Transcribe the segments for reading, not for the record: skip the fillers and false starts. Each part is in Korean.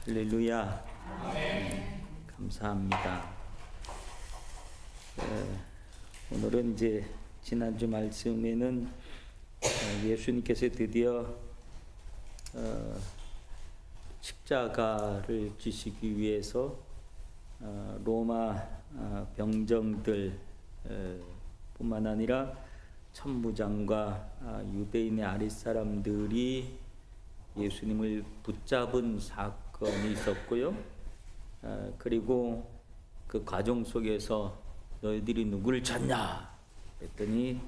할렐루야. 감사합니다. 오늘은 이제 지난주 말씀에는 예수님께서 드디어 십자가를 지시기 위해서 로마 병정들 뿐만 아니라 천부장과 유대인의 아랫사람들이 예수님을 붙잡은 사건이 있었고요. 그리고 그 과정 속에서 너희들이 누구를 찾냐 했더니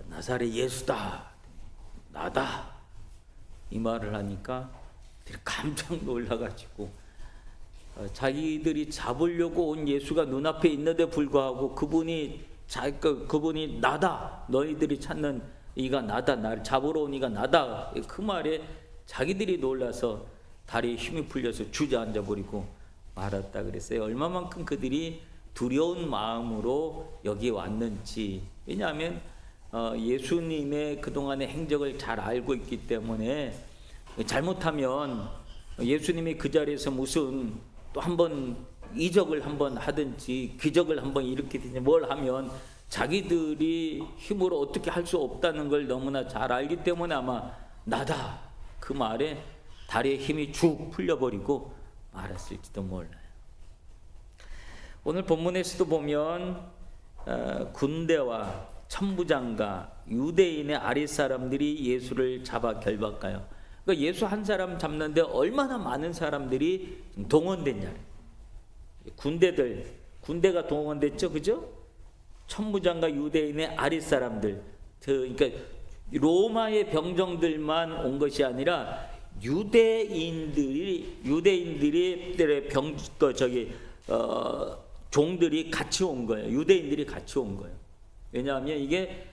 나사렛 예수다, 나다, 이 말을 하니까 깜짝 놀라가지고 자기들이 잡으려고 온 예수가 눈앞에 있는데 불구하고 그분이 나다, 너희들이 찾는 이가 나다, 나를 잡으러 온 이가 나다, 그 말에 자기들이 놀라서 다리에 힘이 풀려서 주저앉아 버리고 말았다 그랬어요. 얼마만큼 그들이 두려운 마음으로 여기 왔는지. 왜냐하면 예수님의 그동안의 행적을 잘 알고 있기 때문에 잘못하면 예수님이 그 자리에서 무슨 또 한번 이적을 한번 하든지 기적을 한번 일으키든지 뭘 하면 자기들이 힘으로 어떻게 할 수 없다는 걸 너무나 잘 알기 때문에 아마 나다, 그 말에 다리에 힘이 쭉 풀려버리고 말았을지도 몰라요. 오늘 본문에서도 보면 군대와 천부장과 유대인의 아랫사람들이 예수를 잡아 결박가요. 그러니까 예수 한 사람 잡는데 얼마나 많은 사람들이 동원됐냐. 군대가 동원됐죠, 그죠? 천부장과 유대인의 아랫사람들, 그러니까 로마의 병정들만 온 것이 아니라 유대인들이 종들이 같이 온 거예요. 유대인들이 같이 온 거예요. 왜냐하면 이게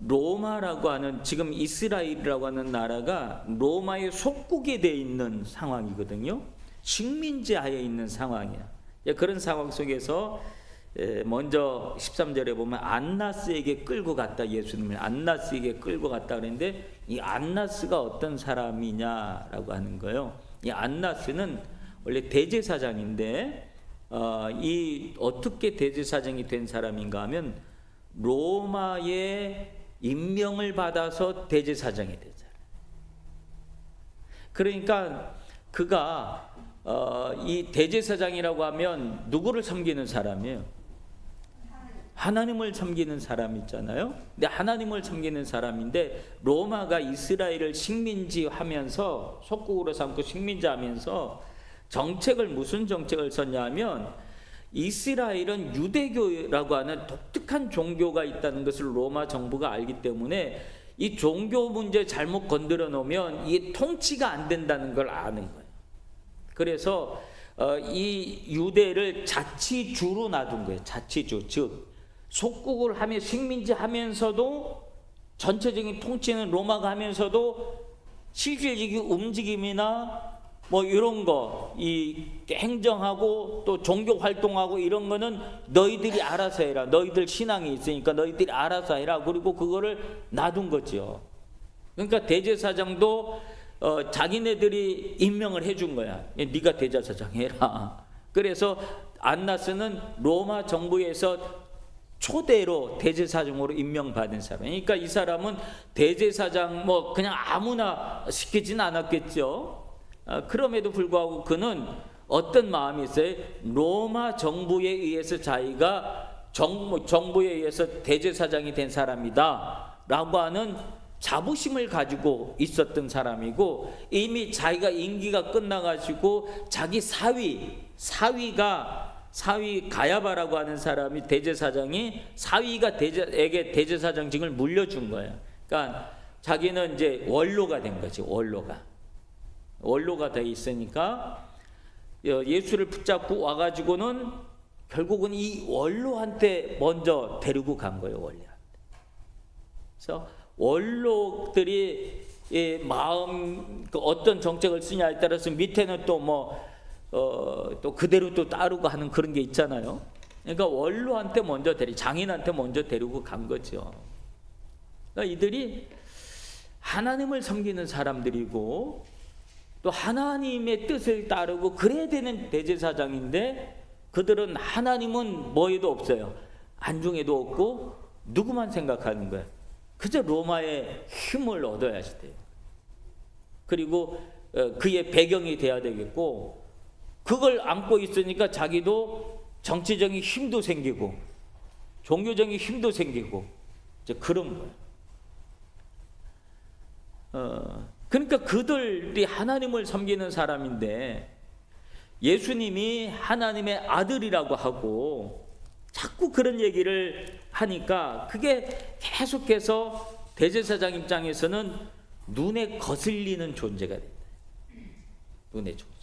로마라고 하는, 지금 이스라엘이라고 하는 나라가 로마의 속국에 돼 있는 상황이거든요. 식민지 하에 있는 상황이야. 그런 상황 속에서 먼저 13절에 보면 안나스에게 끌고 갔다, 예수님을 안나스에게 끌고 갔다 그랬는데, 이 안나스가 어떤 사람이냐라고 하는 거예요. 이 안나스는 원래 대제사장인데 이 어떻게 대제사장이 된 사람인가 하면 로마의 임명을 받아서 대제사장이 되잖아요. 그러니까 그가 이 대제사장이라고 하면 누구를 섬기는 사람이에요? 하나님을 섬기는 사람 있잖아요. 근데 하나님을 섬기는 사람인데 로마가 이스라엘을 식민지 하면서, 속국으로 삼고 식민지 하면서 무슨 정책을 썼냐 하면, 이스라엘은 유대교라고 하는 독특한 종교가 있다는 것을 로마 정부가 알기 때문에 이 종교 문제 잘못 건드려 놓으면 이게 통치가 안 된다는 걸 아는 거예요. 그래서 이 유대를 자치주로 놔둔 거예요. 자치주, 즉 속국을 하며 식민지 하면서도 전체적인 통치는 로마가 하면서도 실질적인 움직임이나 뭐 이런 거, 이 행정하고 또 종교 활동하고 이런 거는 너희들이 알아서 해라. 너희들 신앙이 있으니까 너희들이 알아서 해라. 그리고 그거를 놔둔 거죠. 그러니까 대제사장도 자기네들이 임명을 해준 거야. 네가 대제사장 해라. 그래서 안나스는 로마 정부에서 초대로 대제사장으로 임명받은 사람. 그러니까 이 사람은 대제사장 뭐 그냥 아무나 시키진 않았겠죠. 그럼에도 불구하고 그는 어떤 마음이 있어요? 로마 정부에 의해서 자기가 정부에 의해서 대제사장이 된 사람이다 라고 하는 자부심을 가지고 있었던 사람이고, 이미 자기가 임기가 끝나가지고 자기 사위 가야바라고 하는 사람이 대제사장이 사위가 에게 대제사장직을 물려준 거예요. 그러니까 자기는 이제 원로가 된 거지. 원로가 돼 있으니까 예수를 붙잡고 와가지고는 결국은 이 원로한테 먼저 데리고 간 거예요. 원로한테. 그래서 원로들이 마음, 어떤 정책을 쓰냐에 따라서 밑에는 또 또 그대로 또 따르고 하는 그런 게 있잖아요. 그러니까 원로한테 먼저 장인한테 먼저 데리고 간 거죠. 그러니까 이들이 하나님을 섬기는 사람들이고 또 하나님의 뜻을 따르고 그래야 되는 대제사장인데 그들은 하나님은 뭐에도 없어요. 안중에도 없고 누구만 생각하는 거예요. 그저 로마의 힘을 얻어야 돼요. 그리고 그의 배경이 돼야 되겠고 그걸 안고 있으니까 자기도 정치적인 힘도 생기고 종교적인 힘도 생기고 이제 그런 거예요. 그러니까 그들이 하나님을 섬기는 사람인데 예수님이 하나님의 아들이라고 하고 자꾸 그런 얘기를 하니까 그게 계속해서 대제사장 입장에서는 눈에 거슬리는 존재가 된다. 눈에 존재.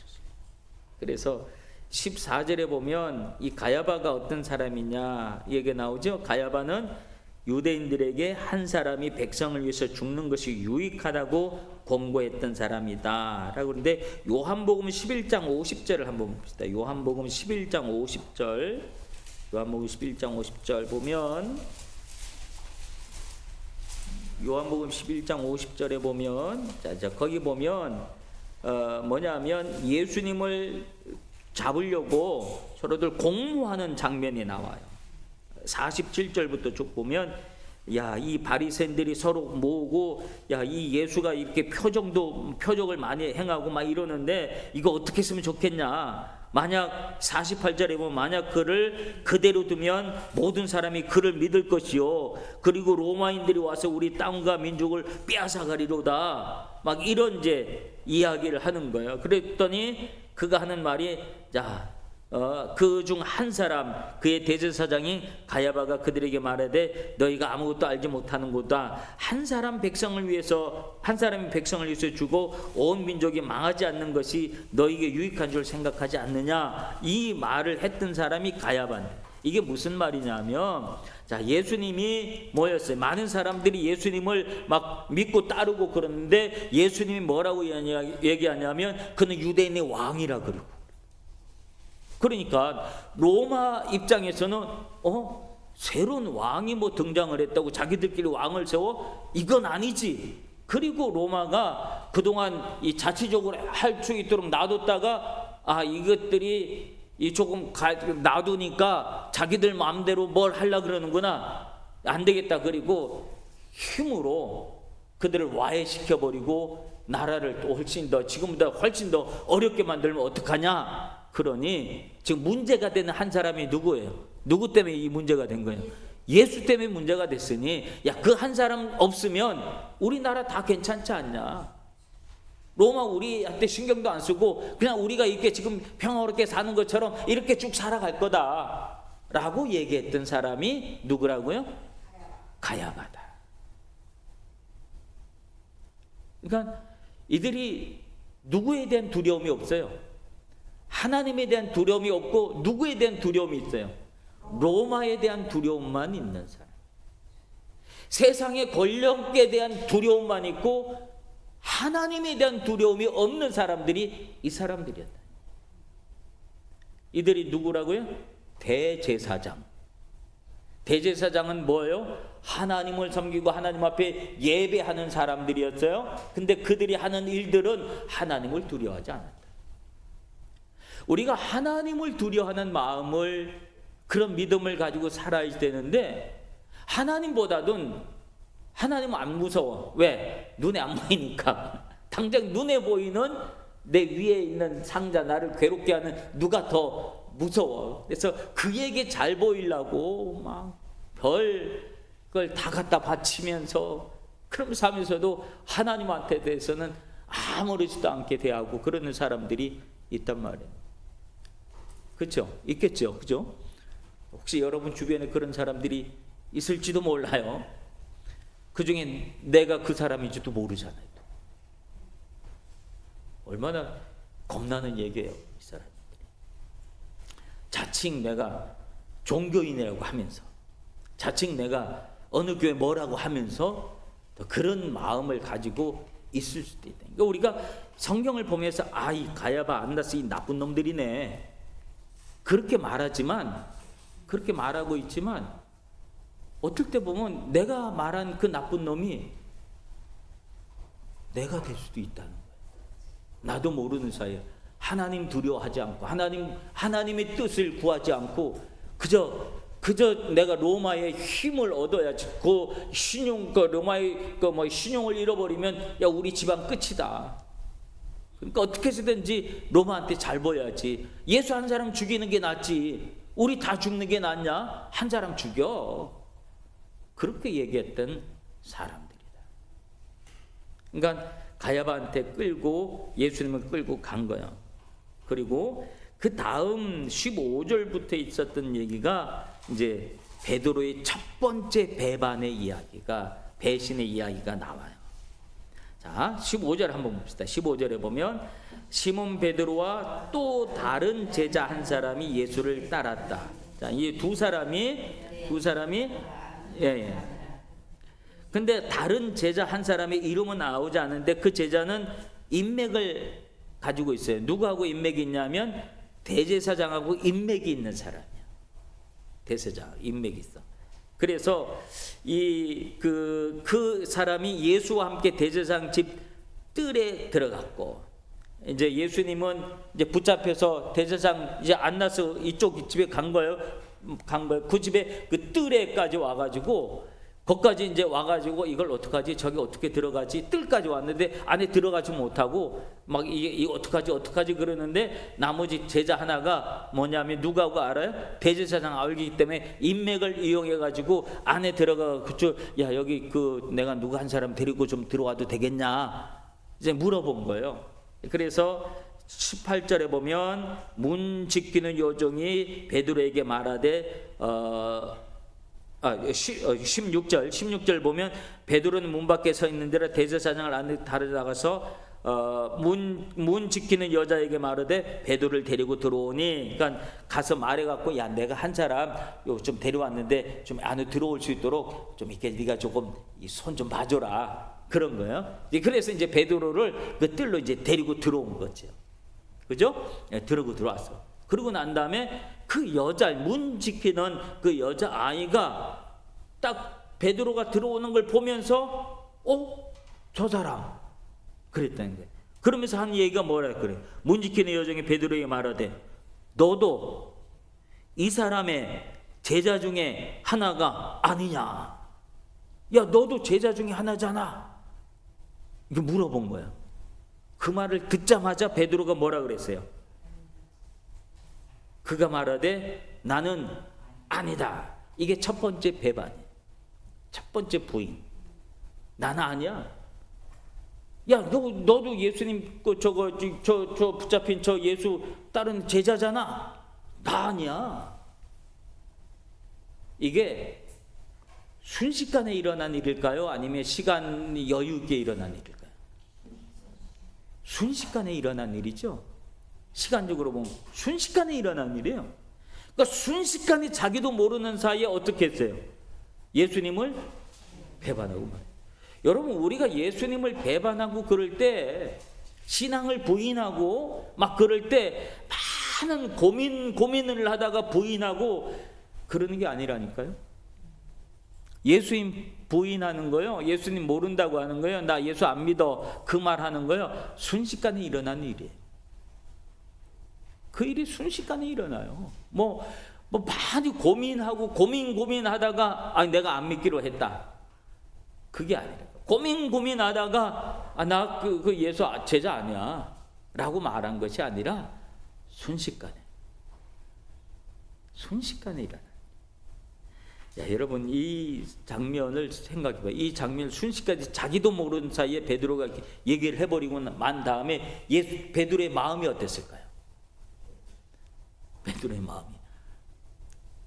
그래서 14절에 보면 이 가야바가 어떤 사람이냐 얘기가 나오죠. 가야바는 유대인들에게 한 사람이 백성을 위해서 죽는 것이 유익하다고 권고했던 사람이다 라고 그러는데 요한복음 11장 50절을 한번 봅시다. 요한복음 11장 50절 요한복음 11장 50절 보면 요한복음 11장 50절에 보면 자 거기 보면 뭐냐면 예수님을 잡으려고 서로들 공모하는 장면이 나와요. 47절부터 쭉 보면 야, 이 바리새인들이 서로 모으고 야, 이 예수가 이렇게 표적을 많이 행하고 막 이러는데 이거 어떻게 했으면 좋겠냐. 만약 48절에 보면 만약 그를 그대로 두면 모든 사람이 그를 믿을 것이요 그리고 로마인들이 와서 우리 땅과 민족을 빼앗아가리로다. 막 이런 이제 이야기를 하는 거예요. 그랬더니 그가 하는 말이 자 그 중 한 사람 그의 대제사장인 가야바가 그들에게 말하되 너희가 아무것도 알지 못하는구나. 한 사람이 백성을 위해서 주고 온 민족이 망하지 않는 것이 너희에게 유익한 줄 생각하지 않느냐. 이 말을 했던 사람이 가야바인데 이게 무슨 말이냐면 자 예수님이 뭐였어요? 많은 사람들이 예수님을 막 믿고 따르고 그러는데 예수님이 뭐라고 얘기하냐면 그는 유대인의 왕이라 그러고 그러니까 로마 입장에서는 새로운 왕이 뭐 등장을 했다고 자기들끼리 왕을 세워? 이건 아니지. 그리고 로마가 그동안 이 자치적으로 할 수 있도록 놔뒀다가 이것들이 조금 놔두니까 자기들 마음대로 뭘 하려고 그러는구나. 안 되겠다. 그리고 힘으로 그들을 와해시켜버리고 나라를 또 지금보다 훨씬 더 어렵게 만들면 어떡하냐. 그러니 지금 문제가 되는 한 사람이 누구예요? 누구 때문에 이 문제가 된 거예요? 예수 때문에 문제가 됐으니 야, 그 한 사람 없으면 우리나라 다 괜찮지 않냐? 로마 우리한테 신경도 안 쓰고 그냥 우리가 이렇게 지금 평화롭게 사는 것처럼 이렇게 쭉 살아갈 거다 라고 얘기했던 사람이 누구라고요? 가야바다. 그러니까 이들이 누구에 대한 두려움이 없어요. 하나님에 대한 두려움이 없고 누구에 대한 두려움이 있어요? 로마에 대한 두려움만 있는 사람. 세상의 권력에 대한 두려움만 있고 하나님에 대한 두려움이 없는 사람들이 이 사람들이었다. 이들이 누구라고요? 대제사장. 대제사장은 뭐예요? 하나님을 섬기고 하나님 앞에 예배하는 사람들이었어요. 근데 그들이 하는 일들은 하나님을 두려워하지 않았다. 우리가 하나님을 두려워하는 마음을 그런 믿음을 가지고 살아야 되는데 하나님보다는 하나님은 안 무서워. 왜? 눈에 안 보이니까. 당장 눈에 보이는 내 위에 있는 상자 나를 괴롭게 하는 누가 더 무서워. 그래서 그에게 잘 보이려고 막 별걸 다 갖다 바치면서 그러면서 하면서도 하나님한테 대해서는 아무렇지도 않게 대하고 그러는 사람들이 있단 말이에요. 그렇죠? 있겠죠? 그죠? 혹시 여러분 주변에 그런 사람들이 있을지도 몰라요. 그 중에 내가 그 사람인지도 모르잖아요. 얼마나 겁나는 얘기예요, 이 사람들이. 자칭 내가 종교인이라고 하면서, 자칭 내가 어느 교회 뭐라고 하면서 그런 마음을 가지고 있을 수도 있다. 그러니까 우리가 성경을 보면서 이 가야바 안나스 이 나쁜 놈들이네. 그렇게 말하고 있지만 어떨 때 보면 내가 말한 그 나쁜 놈이 내가 될 수도 있다는 거예요. 나도 모르는 사이에 하나님 두려워하지 않고 하나님의 뜻을 구하지 않고 그저 내가 로마의 힘을 얻어야지. 그 로마의 신용을 잃어버리면 야 우리 집안 끝이다. 그러니까 어떻게 해서든지 로마한테 잘 보여야지. 예수 한 사람 죽이는 게 낫지. 우리 다 죽는 게 낫냐? 한 사람 죽여. 그렇게 얘기했던 사람들이다. 그러니까 가야바한테 예수님을 끌고 간 거야. 그리고 그 다음 15절부터 있었던 얘기가 이제 베드로의 첫 번째 배신의 이야기가 나와요. 자, 15절 한번 봅시다. 15절에 보면 시몬 베드로와 또 다른 제자 한 사람이 예수를 따랐다. 자, 이 두 사람이 예. 근데 다른 제자 한 사람의 이름은 나오지 않는데 그 제자는 인맥을 가지고 있어요. 누구하고 인맥이 있냐면 대제사장하고 인맥이 있는 사람이야. 대제사장 인맥이 있어. 그래서 그 사람이 예수와 함께 대제사장 집 뜰에 들어갔고, 이제 예수님은 이제 붙잡혀서 대제사장 이제 안나서 이쪽 집에 간 거예요. 그 집에 그 뜰에까지 와가지고 거기까지 이제 와가지고 이걸 어떡하지? 저기 어떻게 들어가지? 뜰까지 왔는데 안에 들어가지 못하고 막 이게 어떡하지 그러는데 나머지 제자 하나가 뭐냐면 누가고 알아요? 대제사장 알기 때문에 인맥을 이용해가지고 안에 들어가 야 여기 내가 누구 한 사람 데리고 좀 들어와도 되겠냐? 이제 물어본 거예요. 그래서 18절에 보면 문 지키는 요정이 베드로에게 말하되 16절 보면 베드로는 문 밖에 서 있는데라 대제사장을 안에 달아나가서 문 지키는 여자에게 말하되 베드로를 데리고 들어오니, 그러니까 가서 말해갖고 야 내가 한 사람 좀 데려왔는데 좀 안에 들어올 수 있도록 좀 이렇게 네가 조금 손 좀 봐줘라 그런 거예요. 그래서 이제 베드로를 그 뜰로 이제 데리고 들어온 거죠. 그죠? 들고 들어왔어. 그러고 난 다음에 그 여자 문 지키는 그 여자 아이가 딱 베드로가 들어오는 걸 보면서 저 사람 그랬다는 거예요. 그러면서 한 얘기가 뭐라 그래? 문 지키는 여정이 베드로에게 말하되 너도 이 사람의 제자 중에 하나가 아니냐? 야 너도 제자 중에 하나잖아. 이거 물어본 거야. 그 말을 듣자마자 베드로가 뭐라 그랬어요? 그가 말하되 나는 아니다. 이게 첫 번째 배반이에요. 첫 번째 부인. 나는 아니야. 야, 너도 예수님 저 붙잡힌 저 예수 따른 제자잖아. 나 아니야. 이게 순식간에 일어난 일일까요? 아니면 시간 여유 있게 일어난 일일까요? 순식간에 일어난 일이죠. 시간적으로 보면 순식간에 일어난 일이에요. 그러니까 순식간에 자기도 모르는 사이에 어떻게 했어요? 예수님을 배반하고 말이에요. 여러분 우리가 예수님을 배반하고 그럴 때 신앙을 부인하고 막 그럴 때 많은 고민을 하다가 부인하고 그러는 게 아니라니까요. 예수님 부인하는 거요, 예수님 모른다고 하는 거요, 나 예수 안 믿어 그 말 하는 거요, 순식간에 일어난 일이에요. 그 일이 순식간에 일어나요. 뭐 많이 고민하고 고민하다가 내가 안 믿기로 했다. 그게 아니라 고민하다가 나 그 예수 제자 아니야 라고 말한 것이 아니라 순식간에 일어나. 야, 여러분 이 장면을 생각해봐요. 이 장면을 순식간에 자기도 모르는 사이에 베드로가 얘기를 해버리고 만 다음에 베드로의 마음이 어땠을까요? 베드로의 마음이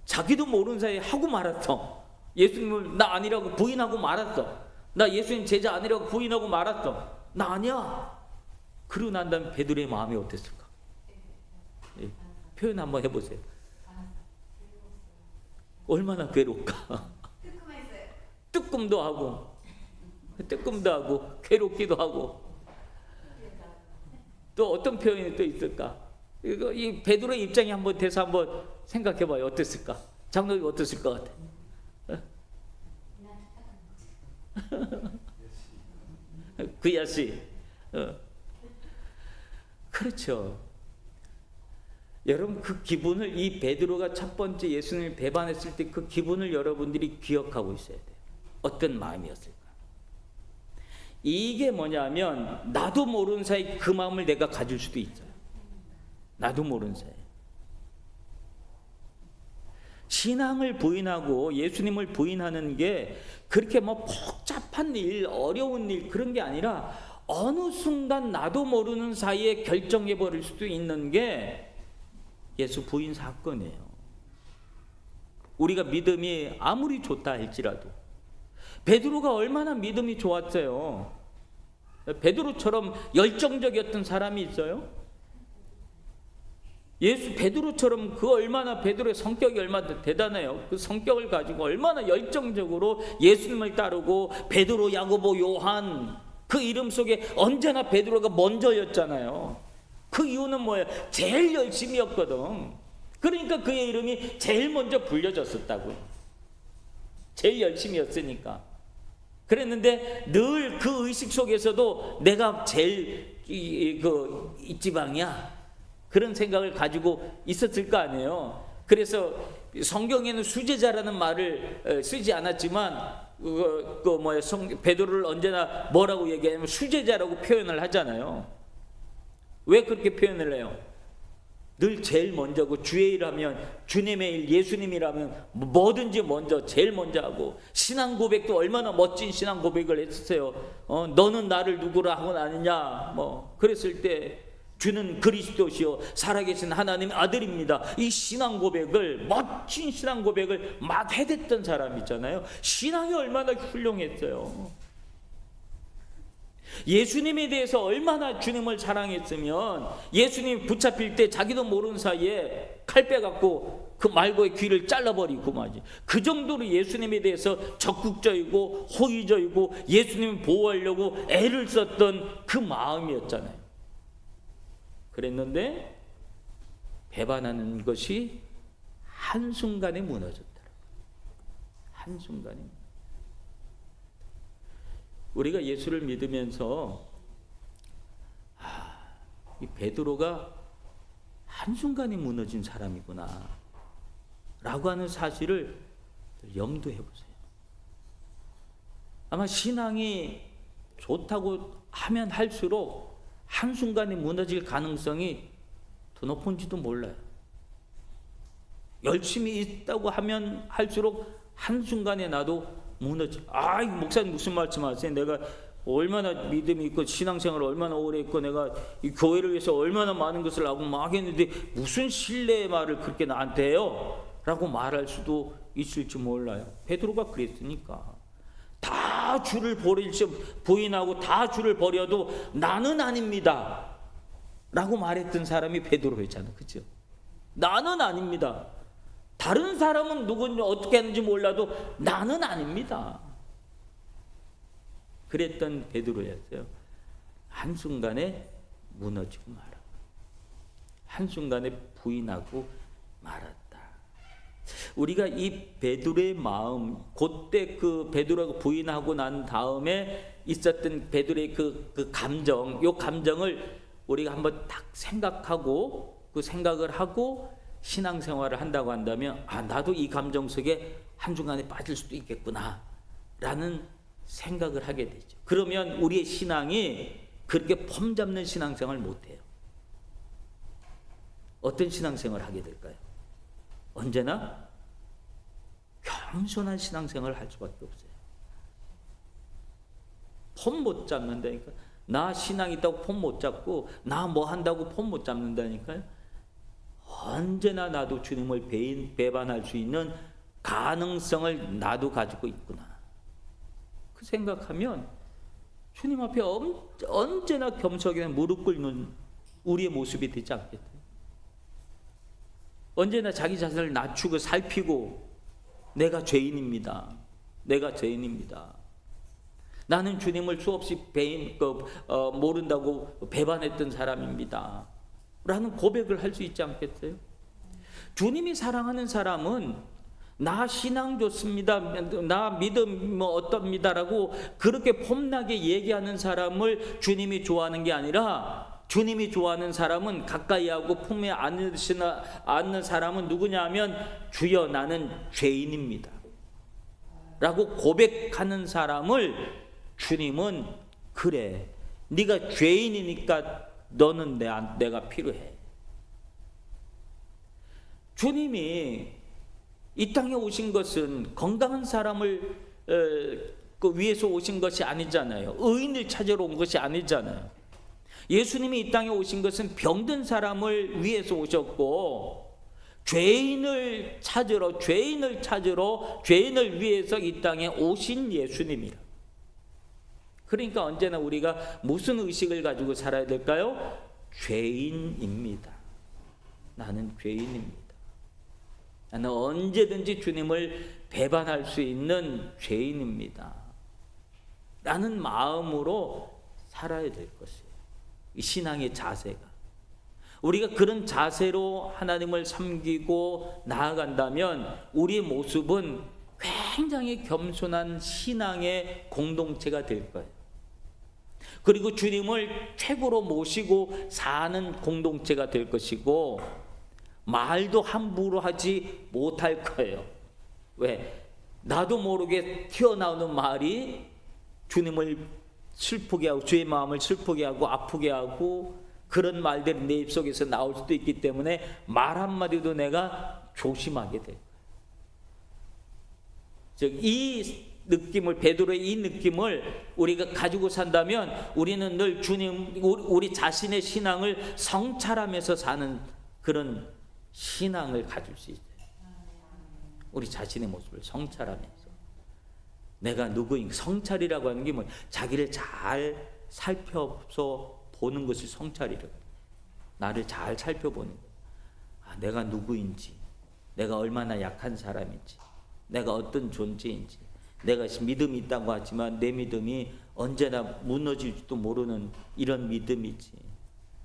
자기도 모르는 사이에 하고 말았어. 예수님을 나 아니라고 부인하고 말았어. 나 예수님 제자 아니라고 부인하고 말았어. 나 아니야. 그러고 난 다음에 베드로의 마음이 어땠을까? 예, 표현 한번 해보세요. 얼마나 괴로울까? 뜨끔도 하고 괴롭기도 하고 또 어떤 표현이 또 있을까? 이 베드로의 입장이 한번 돼서 한번 생각해봐요. 어땠을까? 장로이 어땠을 것 같아? 그 야씨 그렇죠. 여러분 그 기분을, 이 베드로가 첫 번째 예수님을 배반했을 때 그 기분을 여러분들이 기억하고 있어야 돼요. 어떤 마음이었을까? 이게 뭐냐면 나도 모르는 사이 그 마음을 내가 가질 수도 있어요. 나도 모르는 사이. 신앙을 부인하고 예수님을 부인하는 게 그렇게 뭐 복잡한 일, 어려운 일 그런 게 아니라 어느 순간 나도 모르는 사이에 결정해 버릴 수도 있는 게 예수 부인 사건이에요. 우리가 믿음이 아무리 좋다 할지라도 베드로가 얼마나 믿음이 좋았어요. 베드로처럼 열정적이었던 사람이 있어요? 베드로처럼 얼마나 베드로의 성격이 얼마나 대단해요. 그 성격을 가지고 얼마나 열정적으로 예수님을 따르고 베드로, 야고보, 요한 그 이름 속에 언제나 베드로가 먼저였잖아요. 그 이유는 뭐예요? 제일 열심이었거든. 그러니까 그의 이름이 제일 먼저 불려졌었다고요. 제일 열심이었으니까. 그랬는데 늘 그 의식 속에서도 내가 제일 이 지방이야. 그런 생각을 가지고 있었을 거 아니에요. 그래서 성경에는 수제자라는 말을 쓰지 않았지만 베드로를 언제나 뭐라고 얘기하냐면 수제자라고 표현을 하잖아요. 왜 그렇게 표현을 해요? 늘 제일 먼저고 주의 일하면 주님의 일, 예수님이라면 뭐든지 먼저 제일 먼저 하고 신앙 고백도 얼마나 멋진 신앙 고백을 했었어요. 너는 나를 누구라 하고 아느냐 뭐 그랬을 때 주는 그리스도시요 살아계신 하나님의 아들입니다. 이 신앙 고백을, 멋진 신앙 고백을 막 해댔던 사람 있잖아요. 신앙이 얼마나 훌륭했어요. 예수님에 대해서 얼마나 주님을 사랑했으면 예수님 붙잡힐 때 자기도 모르는 사이에 칼 빼갖고 그 말고의 귀를 잘라버리고 말이지. 그 정도로 예수님에 대해서 적극적이고 호의적이고 예수님을 보호하려고 애를 썼던 그 마음이었잖아요. 그랬는데 배반하는 것이 한순간에 무너졌더라고요. 한순간에. 우리가 예수를 믿으면서 이 베드로가 한순간에 무너진 사람이구나 라고 하는 사실을 염두해 보세요. 아마 신앙이 좋다고 하면 할수록 한순간에 무너질 가능성이 더 높은지도 몰라요. 열심히 있다고 하면 할수록 한순간에 나도 무너져. 목사님 무슨 말씀하세요? 내가 얼마나 믿음이 있고 신앙생활을 얼마나 오래 했고 내가 이 교회를 위해서 얼마나 많은 것을 하고 막 했는데 무슨 신뢰의 말을 그렇게 나한테 해요? 라고 말할 수도 있을지 몰라요. 베드로가 그랬으니까. 다 주를 부인하고 다 주를 버려도 나는 아닙니다 라고 말했던 사람이 베드로였잖아요. 그렇죠? 나는 아닙니다. 다른 사람은 누군지 어떻게 했는지 몰라도 나는 아닙니다. 그랬던 베드로였어요. 한순간에 무너지고 말았다. 한순간에 부인하고 말았다. 우리가 이 베드로의 마음, 그때 그 베드로가 부인하고 난 다음에 있었던 베드로의 그 감정, 요 감정을 우리가 한번 딱 생각하고 그 생각을 하고 신앙생활을 한다고 한다면 나도 이 감정 속에 한순간에 빠질 수도 있겠구나 라는 생각을 하게 되죠. 그러면 우리의 신앙이 그렇게 폼 잡는 신앙생활을 못해요. 어떤 신앙생활을 하게 될까요? 언제나 겸손한 신앙생활을 할 수밖에 없어요. 폼 못 잡는다니까. 나 신앙 있다고 폼 못 잡고 나 뭐 한다고 폼 못 잡는다니까요. 언제나 나도 주님을 배반할 수 있는 가능성을 나도 가지고 있구나. 그 생각하면 주님 앞에 언제나 겸손하게 무릎 꿇는 우리의 모습이 되지 않겠어요? 언제나 자기 자신을 낮추고 살피고 내가 죄인입니다. 내가 죄인입니다. 나는 주님을 수없이 모른다고 배반했던 사람입니다. 라는 고백을 할 수 있지 않겠어요? 주님이 사랑하는 사람은 나 신앙 좋습니다. 나 믿음 어떻습니다라고 그렇게 폼나게 얘기하는 사람을 주님이 좋아하는 게 아니라 주님이 좋아하는 사람은 가까이 하고 품에 안는 사람은 누구냐 하면 주여 나는 죄인입니다 라고 고백하는 사람을 주님은 그래 네가 죄인이니까 너는 내가 필요해. 주님이 이 땅에 오신 것은 건강한 사람을 위해서 오신 것이 아니잖아요. 의인을 찾으러 온 것이 아니잖아요. 예수님이 이 땅에 오신 것은 병든 사람을 위해서 오셨고 죄인을 찾으러 죄인을 위해서 이 땅에 오신 예수님이라. 그러니까 언제나 우리가 무슨 의식을 가지고 살아야 될까요? 죄인입니다. 나는 죄인입니다. 나는 언제든지 주님을 배반할 수 있는 죄인입니다. 라는 마음으로 살아야 될 것이에요. 이 신앙의 자세가. 우리가 그런 자세로 하나님을 섬기고 나아간다면 우리의 모습은 굉장히 겸손한 신앙의 공동체가 될 거예요. 그리고 주님을 최고로 모시고 사는 공동체가 될 것이고 말도 함부로 하지 못할 거예요. 왜? 나도 모르게 튀어나오는 말이 주님을 슬프게 하고 주의 마음을 슬프게 하고 아프게 하고 그런 말들이 내 입속에서 나올 수도 있기 때문에 말 한마디도 내가 조심하게 돼요. 즉 이 느낌을 베드로의 이 느낌을 우리가 가지고 산다면 우리는 늘 주님 우리 자신의 신앙을 성찰하면서 사는 그런 신앙을 가질 수 있어요. 우리 자신의 모습을 성찰하면서 내가 누구인가. 성찰이라고 하는 게 뭐 자기를 잘 살펴서 보는 것이 성찰이라고. 나를 잘 살펴보는 거예요. 내가 누구인지, 내가 얼마나 약한 사람인지, 내가 어떤 존재인지, 내가 믿음이 있다고 하지만 내 믿음이 언제나 무너질지도 모르는 이런 믿음이지.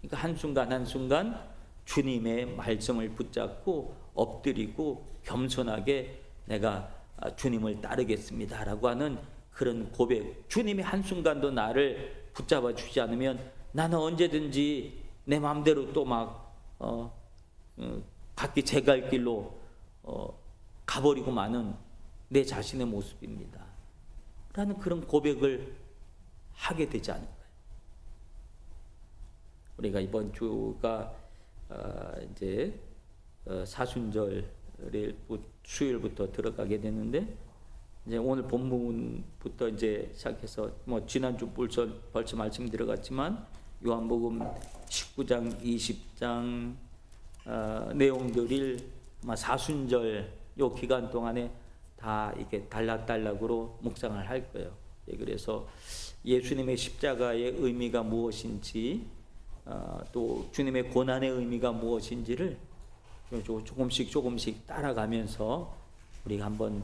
그러니까 한순간 한순간 주님의 말씀을 붙잡고 엎드리고 겸손하게 내가 주님을 따르겠습니다 라고 하는 그런 고백. 주님이 한순간도 나를 붙잡아 주지 않으면 나는 언제든지 내 마음대로 또 막 각기 제 갈 길로 가버리고 마는 내 자신의 모습입니다 라는 그런 고백을 하게 되지 않을까요? 우리가 이번 주가 이제 사순절에 수요일부터 들어가게 되는데 이제 오늘 본문부터 이제 시작해서 뭐 지난주 벌써 말씀 들어갔지만 요한복음 19장 20장 내용들을 사순절 요 기간 동안에 다 이렇게 단락단락으로 묵상을 할 거예요. 그래서 예수님의 십자가의 의미가 무엇인지 또 주님의 고난의 의미가 무엇인지를 조금씩 따라가면서 우리가 한번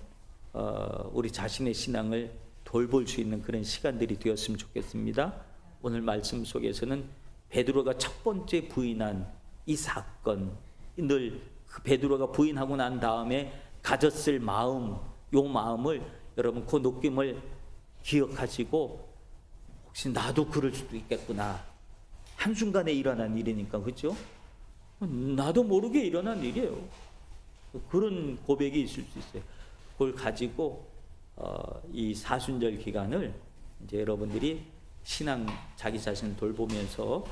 우리 자신의 신앙을 돌볼 수 있는 그런 시간들이 되었으면 좋겠습니다. 오늘 말씀 속에서는 베드로가 첫 번째 부인한 이 사건, 늘 그 베드로가 부인하고 난 다음에 가졌을 마음, 요 마음을 여러분 그 느낌을 기억하시고 혹시 나도 그럴 수도 있겠구나. 한순간에 일어난 일이니까 그렇죠? 나도 모르게 일어난 일이에요. 그런 고백이 있을 수 있어요. 그걸 가지고 이 사순절 기간을 이제 여러분들이 신앙 자기 자신을 돌보면서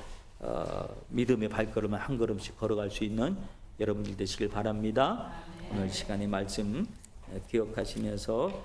믿음의 발걸음을 한 걸음씩 걸어갈 수 있는 여러분들 되시길 바랍니다. 오늘 시간의 말씀 기억하시면서